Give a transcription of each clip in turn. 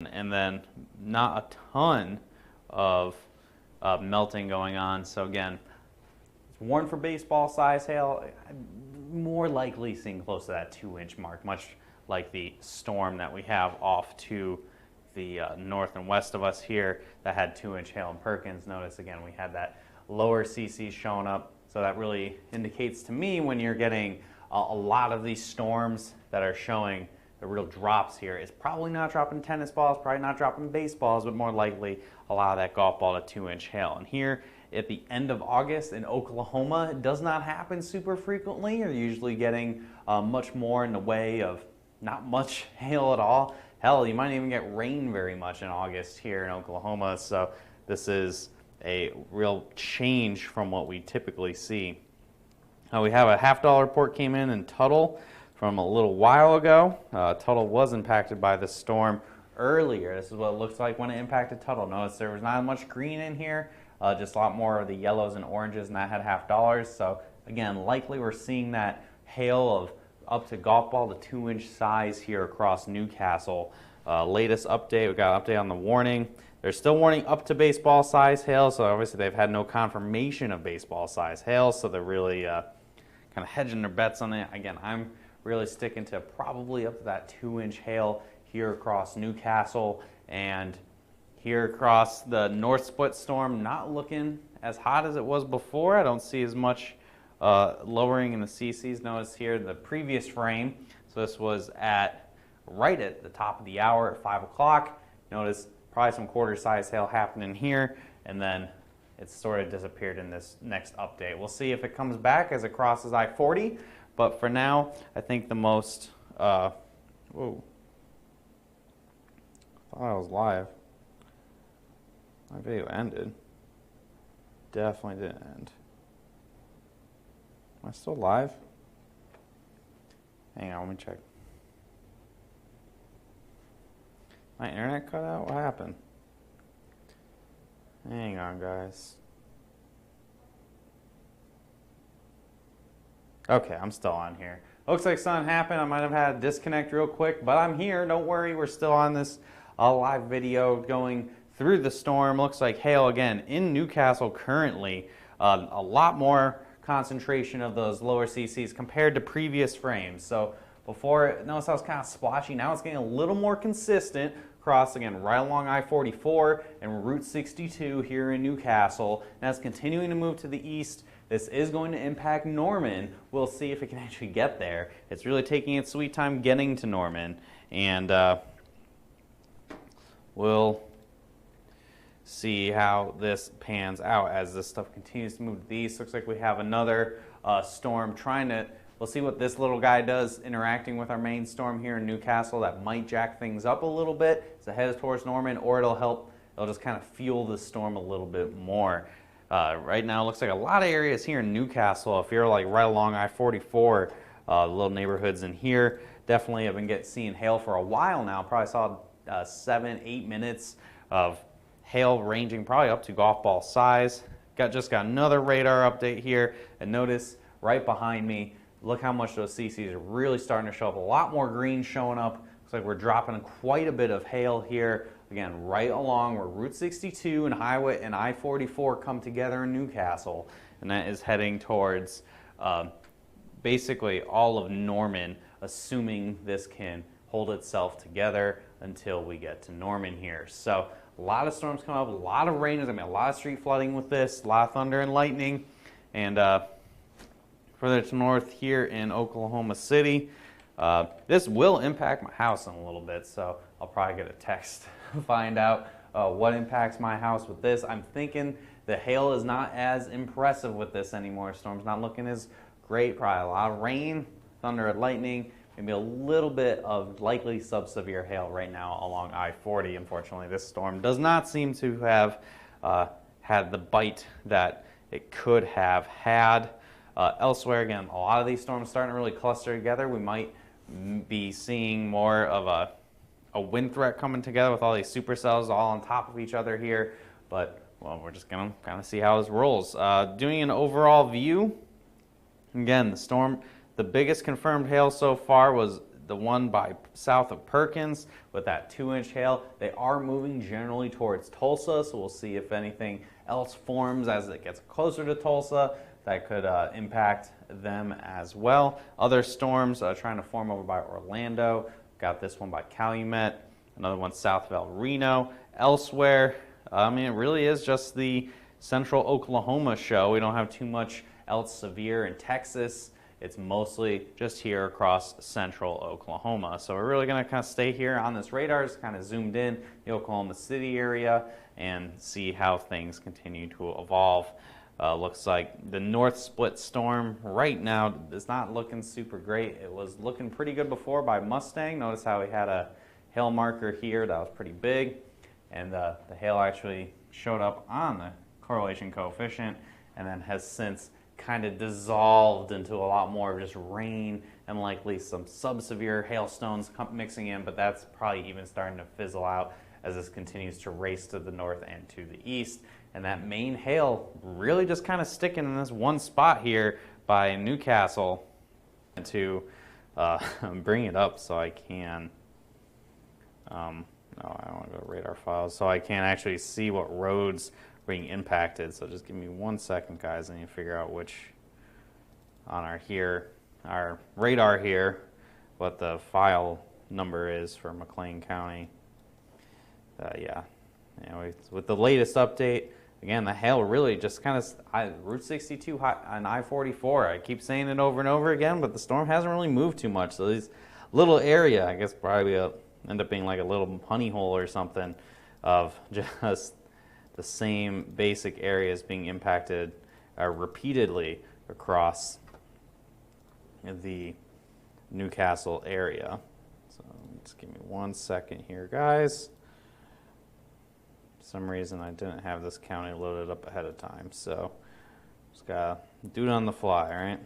and then not a ton of melting going on. So again, it's warned for baseball size hail. More likely seeing close to that 2-inch mark, much like the storm that we have off to the north and west of us here that had 2-inch hail in Perkins. Notice again we had that lower CC showing up, so that really indicates to me when you're getting a lot of these storms that are showing the real drops here, is probably not dropping tennis balls, probably not dropping baseballs, but more likely a lot of that golf ball to 2-inch hail. And here at the end of August in Oklahoma, it does not happen super frequently. You're usually getting much more in the way of not much hail at all. Hell, you might even get rain very much in August here in Oklahoma. So this is a real change from what we typically see. We have a $50 report came in Tuttle from a little while ago. Tuttle was impacted by the storm earlier. This is what it looks like when it impacted Tuttle. Notice there was not much green in here, just a lot more of the yellows and oranges, and that had $50. So again, likely we're seeing that hail of up to golf ball to 2-inch size here across Newcastle. Latest update, we got an update on the warning. They're still warning up to baseball size hail, so obviously they've had no confirmation of baseball size hail, so they're really kind of hedging their bets on it. Again, I'm really sticking to probably up to that 2-inch hail here across Newcastle, and here across the North Split storm, not looking as hot as it was before. I don't see as much lowering in the CCs. Notice here the previous frame, so this was right at the top of the hour at 5 o'clock. Notice probably some quarter size hail happening here, and then it's sort of disappeared in this next update. We'll see if it comes back as it crosses I-40, but for now, I think the most, whoa, I thought I was live. My video ended. Definitely didn't end. Am I still live? Hang on, let me check. My internet cut out? What happened? Hang on, guys. Okay, I'm still on here. Looks like something happened. I might have had a disconnect real quick, but I'm here. Don't worry, we're still on this live video going through the storm. Looks like hail again in Newcastle currently. A lot more concentration of those lower CCs compared to previous frames. So before, notice I was kind of splotchy. Now it's getting a little more consistent across, again, right along I-44 and Route 62 here in Newcastle. Now it's continuing to move to the east. This is going to impact Norman. We'll see if it can actually get there. It's really taking its sweet time getting to Norman. And we'll see how this pans out as this stuff continues to move to the east. Looks like we have another storm trying to, we'll see what this little guy does interacting with our main storm here in Newcastle. That might jack things up a little bit as it heads towards Norman, or it'll just kind of fuel the storm a little bit more. Right now it looks like a lot of areas here in Newcastle, if you're like right along I-44, little neighborhoods in here, definitely have been seeing hail for a while now. Probably saw 7-8 minutes of hail ranging probably up to golf ball size. Just got another radar update here, and notice right behind me, look how much those CCs are really starting to show up. A lot more green showing up. Looks like we're dropping quite a bit of hail here. Again, right along where Route 62 and Highway and I-44 come together in Newcastle, and that is heading towards basically all of Norman, assuming this can hold itself together until we get to Norman here. So a lot of storms come up, a lot of rain. There's going to be a lot of street flooding with this, a lot of thunder and lightning. And further to north here in Oklahoma City, this will impact my house in a little bit, so I'll probably get a text to find out what impacts my house with this. I'm thinking the hail is not as impressive with this anymore. Storm's not looking as great. Probably a lot of rain, thunder and lightning, maybe a little bit of likely sub-severe hail right now along I-40. Unfortunately, this storm does not seem to have had the bite that it could have had. Elsewhere, again, a lot of these storms starting to really cluster together. We might be seeing more of a wind threat coming together with all these supercells all on top of each other here. But, well, we're just going to kind of see how this rolls. Doing an overall view, again, the storm, the biggest confirmed hail so far was the one by south of Perkins with that 2-inch hail. They are moving generally towards Tulsa, so we'll see if anything else forms as it gets closer to Tulsa that could impact them as well. Other storms trying to form over by Orlando. Got this one by Calumet, another one south of El Reno. Elsewhere, I mean, it really is just the central Oklahoma show. We don't have too much else severe in Texas. It's mostly just here across central Oklahoma. So we're really going to kind of stay here on this radar, just kind of zoomed in the Oklahoma City area and see how things continue to evolve. Looks like the north split storm right now is not looking super great. It was looking pretty good before by Mustang. Notice how we had a hail marker here that was pretty big, and the hail actually showed up on the correlation coefficient and then has since kind of dissolved into a lot more of just rain and likely some sub-severe hailstones mixing in, but that's probably even starting to fizzle out as this continues to race to the north and to the east. And that main hail really just kind of sticking in this one spot here by Newcastle. To bring it up so I can, no, I don't want to go to radar files, so I can actually see what roads are being impacted. So just give me 1 second, guys. I need to figure out which on our radar here, what the file number is for McLean County. Yeah, anyway, with the latest update, again, the hail really just kind of, Route 62 on I-44, I keep saying it over and over again, but the storm hasn't really moved too much. So this little area, I guess probably end up being like a little honey hole or something of just the same basic areas being impacted repeatedly across the Newcastle area. So just give me 1 second here, guys. For some reason I didn't have this county loaded up ahead of time, so just gotta do it on the fly, right?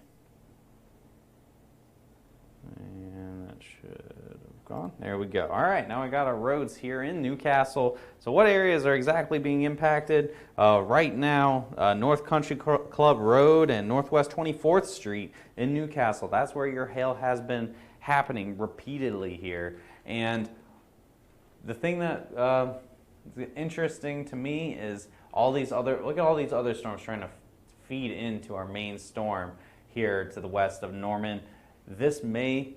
And that should have gone. There we go. All right, now we got our roads here in Newcastle. So what areas are exactly being impacted? Right now, North Country Club Road and Northwest 24th Street in Newcastle. That's where your hail has been happening repeatedly here. And the thing that interesting to me is look at all these other storms trying to feed into our main storm here to the west of Norman. This may,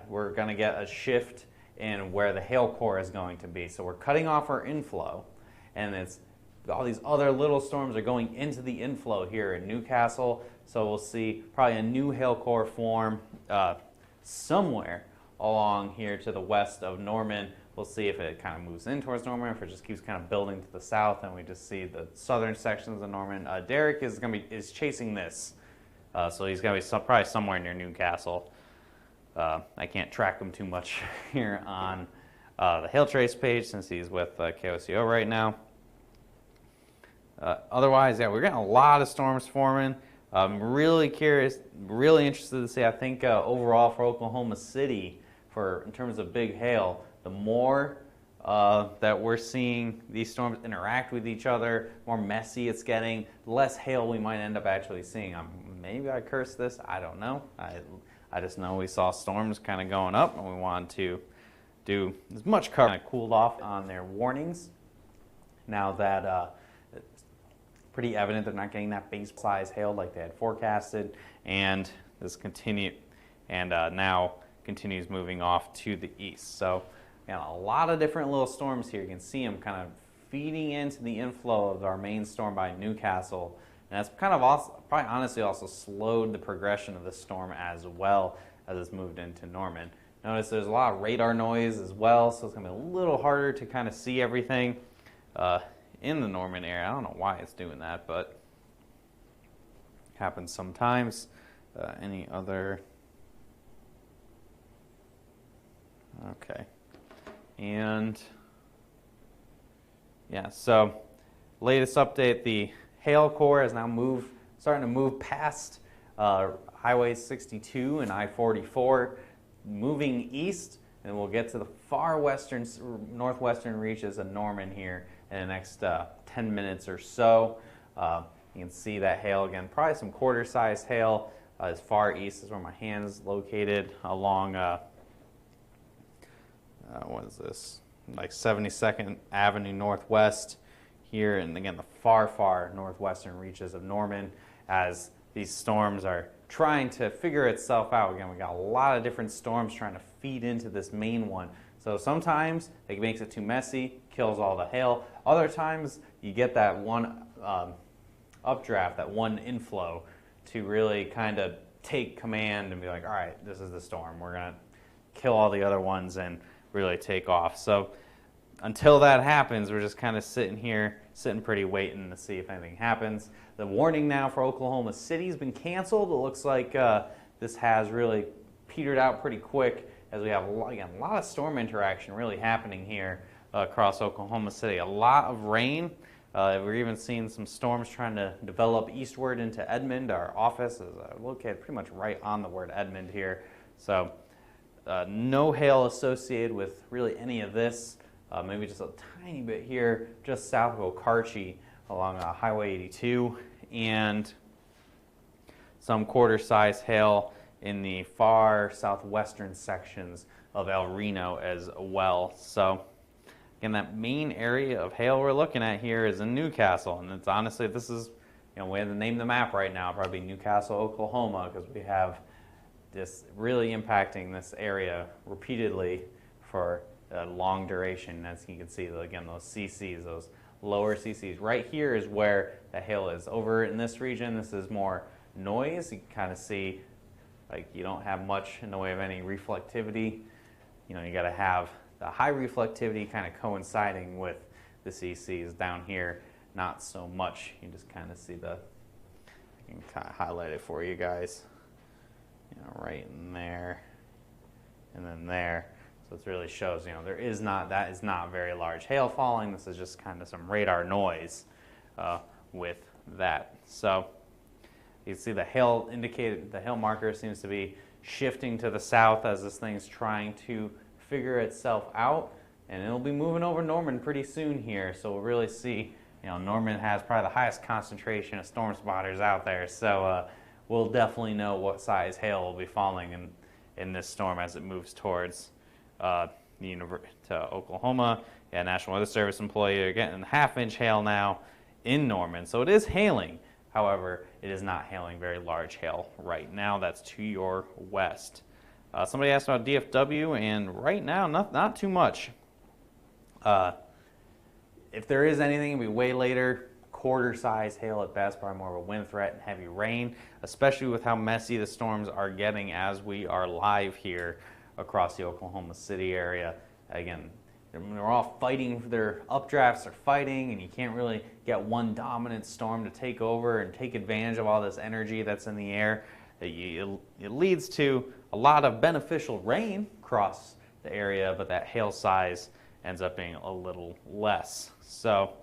we're going to get a shift in where the hail core is going to be. So we're cutting off our inflow, and it's all these other little storms are going into the inflow here in Newcastle. So we'll see probably a new hail core form somewhere along here to the west of Norman. We'll see if it kind of moves in towards Norman, if it just keeps kind of building to the south, and we just see the southern sections of Norman. Derek is chasing this, so he's going to be probably somewhere near Newcastle. I can't track him too much here on the hail trace page since he's with KOCO right now. Otherwise, we're getting a lot of storms forming. I'm really curious, really interested to see. I think overall for Oklahoma City, in terms of big hail, the more that we're seeing these storms interact with each other, more messy it's getting, the less hail we might end up actually seeing. Maybe I cursed this, I don't know. I just know we saw storms kind of going up, and we wanted to do as much cover. Kind of cooled off on their warnings. Now that it's pretty evident they're not getting that base size hail like they had forecasted, and this now continues moving off to the east. So a lot of different little storms here. You can see them kind of feeding into the inflow of our main storm by Newcastle. And that's kind of also, probably honestly also slowed the progression of the storm as well as it's moved into Norman. Notice there's a lot of radar noise as well, so it's going to be a little harder to kind of see everything in the Norman area. I don't know why it's doing that, but it happens sometimes. Any other? Okay. And so latest update, the hail core is now starting to move past Highway 62 and I-44, moving east, and we'll get to the far northwestern reaches of Norman here in the next 10 minutes or so. You can see that hail again, probably some quarter-sized hail as far east is where my hand is located along what is this? Like 72nd Avenue Northwest here, and again, the far, far northwestern reaches of Norman, as these storms are trying to figure itself out. Again, we got a lot of different storms trying to feed into this main one. So sometimes it makes it too messy, kills all the hail. Other times you get that one updraft, that one inflow to really kind of take command and be like, all right, this is the storm. We're going to kill all the other ones and really take off. So until that happens, we're just kind of sitting here, sitting pretty, waiting to see if anything happens. The warning now for Oklahoma City has been canceled. It looks like this has really petered out pretty quick, as we have, again, a lot of storm interaction really happening here across Oklahoma City. A lot of rain. We're even seeing some storms trying to develop eastward into Edmond. Our office is located pretty much right on the word Edmond here. So no hail associated with really any of this. Maybe just a tiny bit here just south of Okarche along Highway 82, and some quarter-size hail in the far southwestern sections of El Reno as well. So again, that main area of hail we're looking at here is in Newcastle, and it's honestly, this is, you know, we have to name the map right now, probably Newcastle, Oklahoma, because we have this really impacting this area repeatedly for a long duration. As you can see, again, those CCs, those lower CCs. Right here is where the hail is. Over in this region, this is more noise. You can kind of see, like, you don't have much in the way of any reflectivity. You know, you got to have the high reflectivity kind of coinciding with the CCs. Down here, not so much. You just kind of see I can kind of highlight it for you guys. You know, right in there, and then there. So it really shows, you know, that is not very large hail falling. This is just kind of some radar noise with that. So you can see the hail indicated, the hail marker seems to be shifting to the south as this thing's trying to figure itself out, and it'll be moving over Norman pretty soon here. So we'll really see, you know, Norman has probably the highest concentration of storm spotters out there. So we'll definitely know what size hail will be falling in this storm as it moves towards to Oklahoma. Yeah, National Weather Service employee are getting half-inch hail now in Norman. So it is hailing. However, it is not hailing very large hail right now. That's to your west. Somebody asked about DFW, and right now, not too much. If there is anything, it'll be way later. Quarter-size hail at best, probably more of a wind threat and heavy rain, especially with how messy the storms are getting as we are live here across the Oklahoma City area. Again, they're all fighting for their updrafts, are fighting, and you can't really get one dominant storm to take over and take advantage of all this energy that's in the air. It leads to a lot of beneficial rain across the area, but that hail size ends up being a little less. So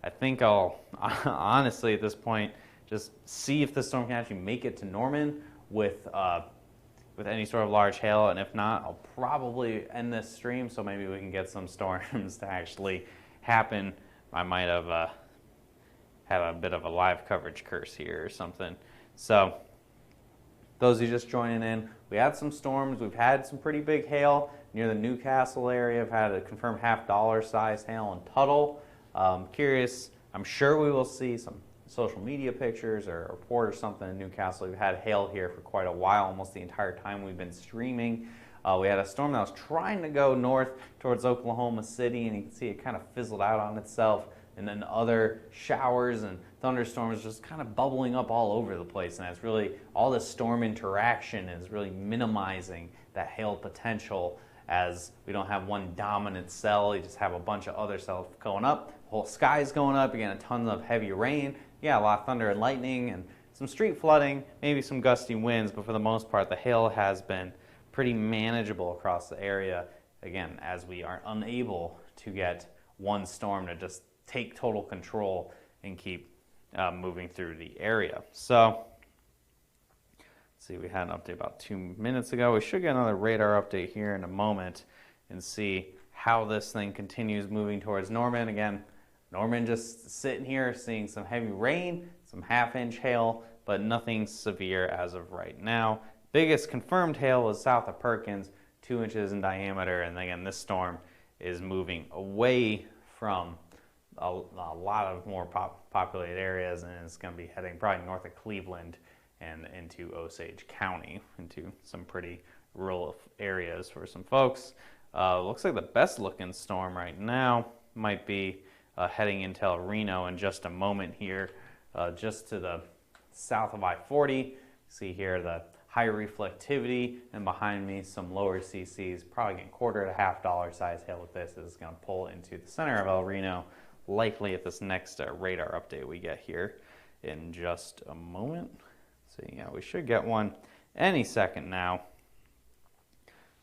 I think I'll honestly at this point just see if the storm can actually make it to Norman with any sort of large hail, and if not, I'll probably end this stream so maybe we can get some storms to actually happen. I might have had a bit of a live coverage curse here or something. So those of you just joining in, we had some storms. We've had some pretty big hail near the Newcastle area. I've had a confirmed $half size hail in Tuttle. Curious, I'm sure we will see some social media pictures or a report or something in Newcastle. We've had hail here for quite a while, almost the entire time we've been streaming. We had a storm that was trying to go north towards Oklahoma City, and you can see it kind of fizzled out on itself. And then other showers and thunderstorms just kind of bubbling up all over the place. And it's really, all this storm interaction is really minimizing that hail potential, as we don't have one dominant cell. You just have a bunch of other cells going up. The whole sky's going up. Again, a ton of heavy rain. Yeah, a lot of thunder and lightning and some street flooding, maybe some gusty winds, but for the most part, the hail has been pretty manageable across the area. Again, as we are unable to get one storm to just take total control and keep moving through the area. So, let's see, we had an update about 2 minutes ago. We should get another radar update here in a moment and see how this thing continues moving towards Norman. Again, Norman just sitting here seeing some heavy rain, some half-inch hail, but nothing severe as of right now. Biggest confirmed hail is south of Perkins, 2 inches in diameter. And again, this storm is moving away from a lot of more populated areas, and it's going to be heading probably north of Cleveland and into Osage County, into some pretty rural areas for some folks. Looks like the best looking storm right now might be heading into El Reno in just a moment here, just to the south of I-40. See here the high reflectivity, and behind me some lower CCs, probably getting $1.25 to $1/2 size hail with this. Is going to pull into the center of El Reno, likely at this next radar update we get here in just a moment. So yeah, we should get one any second now.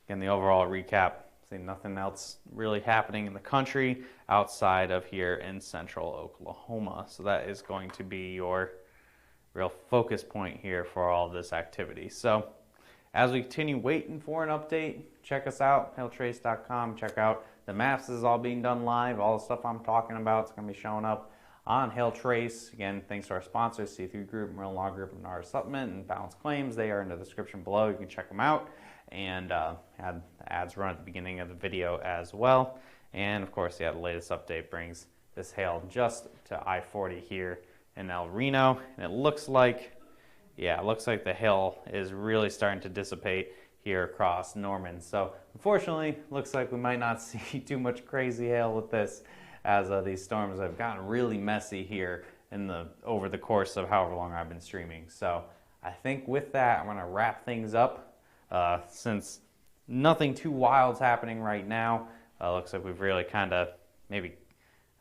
Again, the overall recap, see nothing else really happening in the country outside of here in central Oklahoma. So that is going to be your real focus point here for all this activity. So as we continue waiting for an update, check us out, hailtrace.com. Check out the maps. This is all being done live. All the stuff I'm talking about is going to be showing up on Hail Trace. Again, thanks to our sponsors, C3 Group, Merlin Law Group, and NAR Supplement, and Balance Claims. They are in the description below. You can check them out. And had the ads run at the beginning of the video as well. And of course, yeah, the latest update brings this hail just to I-40 here in El Reno. And it looks like, yeah, it looks like the hail is really starting to dissipate here across Norman. So unfortunately, looks like we might not see too much crazy hail with this, as these storms have gotten really messy here over the course of however long I've been streaming. So I think with that, I'm going to wrap things up. Since nothing too wild's happening right now, looks like we've really kind of, maybe,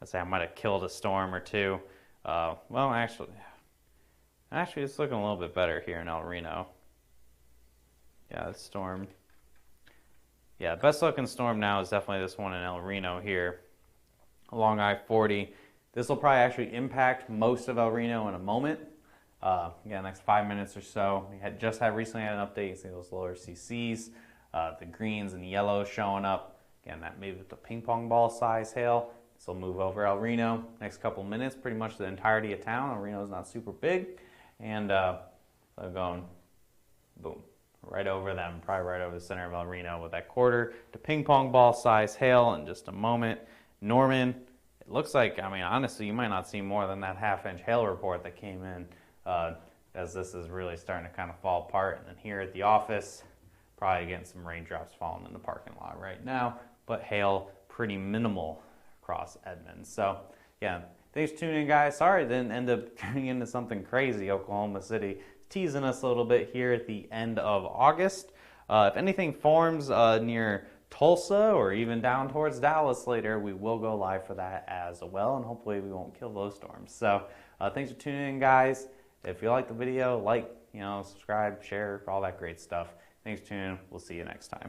let's say I might have killed a storm or two. Well, actually, it's looking a little bit better here in El Reno. Yeah, the storm. Yeah, best looking storm now is definitely this one in El Reno here along I-40. This will probably actually impact most of El Reno in a moment. Again, next 5 minutes or so. We recently had an update. You see those lower CCs, the greens and yellows showing up. Again, that maybe with the ping pong ball size hail. This will move over El Reno next couple minutes, pretty much the entirety of town. El Reno is not super big. And they're going, boom, right over them, probably right over the center of El Reno with that 1/4 to ping pong ball size hail in just a moment. Norman, it looks like, I mean, honestly, you might not see more than that 1/2 inch hail report that came in. As this is really starting to kind of fall apart. And then here at the office, probably getting some raindrops falling in the parking lot right now, but hail pretty minimal across Edmonds. So yeah, thanks for tuning in, guys. Sorry it didn't end up turning into something crazy. Oklahoma City teasing us a little bit here at the end of August. If anything forms near Tulsa or even down towards Dallas later, we will go live for that as well, and hopefully we won't kill those storms. So thanks for tuning in, guys. If you like the video, subscribe, share, all that great stuff. Thanks for tuning in. We'll see you next time.